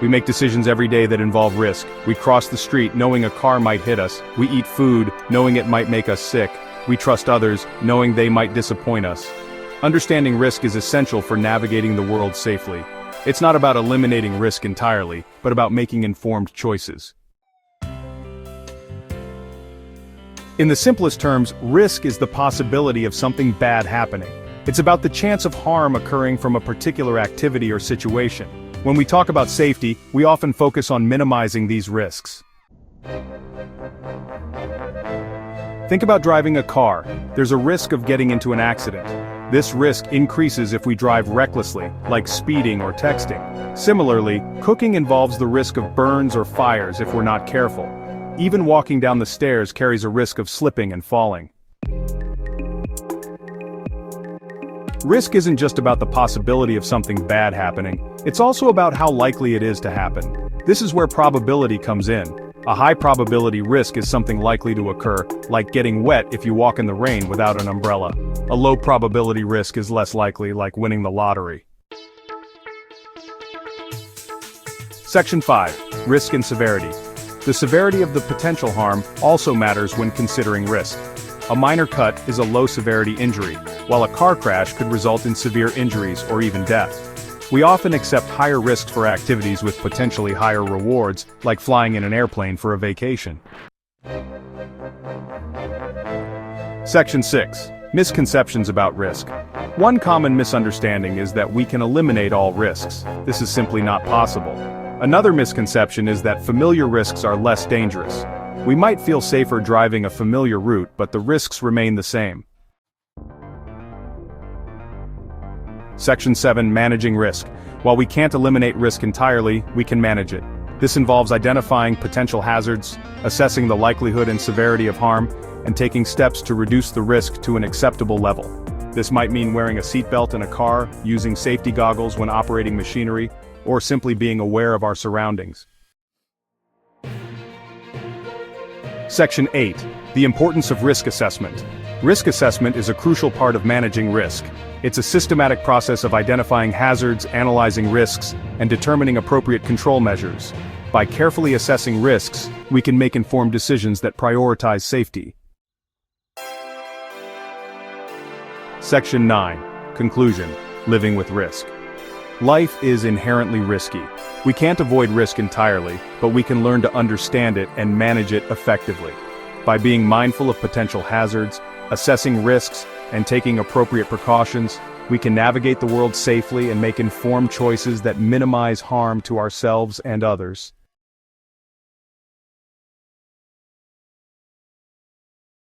We make decisions every day that involve risk. We cross the street knowing a car might hit us. We eat food knowing it might make us sick. We trust others knowing they might disappoint us. Understanding risk is essential for navigating the world safely. It's not about eliminating risk entirely, but about making informed choices. In the simplest terms, risk is the possibility of something bad happening. It's about the chance of harm occurring from a particular activity or situation. When we talk about safety, we often focus on minimizing these risks. Think about driving a car. There's a risk of getting into an accident. This risk increases if we drive recklessly, like speeding or texting. Similarly, cooking involves the risk of burns or fires if we're not careful. Even walking down the stairs carries a risk of slipping and falling. Risk isn't just about the possibility of something bad happening, it's also about how likely it is to happen. This is where probability comes in. A high probability risk is something likely to occur, like getting wet if you walk in the rain without an umbrella. A low probability risk is less likely, like winning the lottery. Section 5. Risk and severity. The severity of the potential harm also matters when considering risk. A minor cut is a low-severity injury, while a car crash could result in severe injuries or even death. We often accept higher risks for activities with potentially higher rewards, like flying in an airplane for a vacation. Section 6. Misconceptions about risk. One common misunderstanding is that we can eliminate all risks. This is simply not possible. Another misconception is that familiar risks are less dangerous. We might feel safer driving a familiar route, but the risks remain the same. Section 7. Managing risk. While we can't eliminate risk entirely, we can manage it. This involves identifying potential hazards, assessing the likelihood and severity of harm, and taking steps to reduce the risk to an acceptable level. This might mean wearing a seatbelt in a car, using safety goggles when operating machinery, or simply being aware of our surroundings. Section 8. The importance of risk assessment. Risk assessment is a crucial part of managing risk. It's a systematic process of identifying hazards, analyzing risks, and determining appropriate control measures. By carefully assessing risks, we can make informed decisions that prioritize safety. Section 9. Conclusion. Living with risk. Life is inherently risky. We can't avoid risk entirely, but we can learn to understand it and manage it effectively. By being mindful of potential hazards, assessing risks, and taking appropriate precautions, we can navigate the world safely and make informed choices that minimize harm to ourselves and others.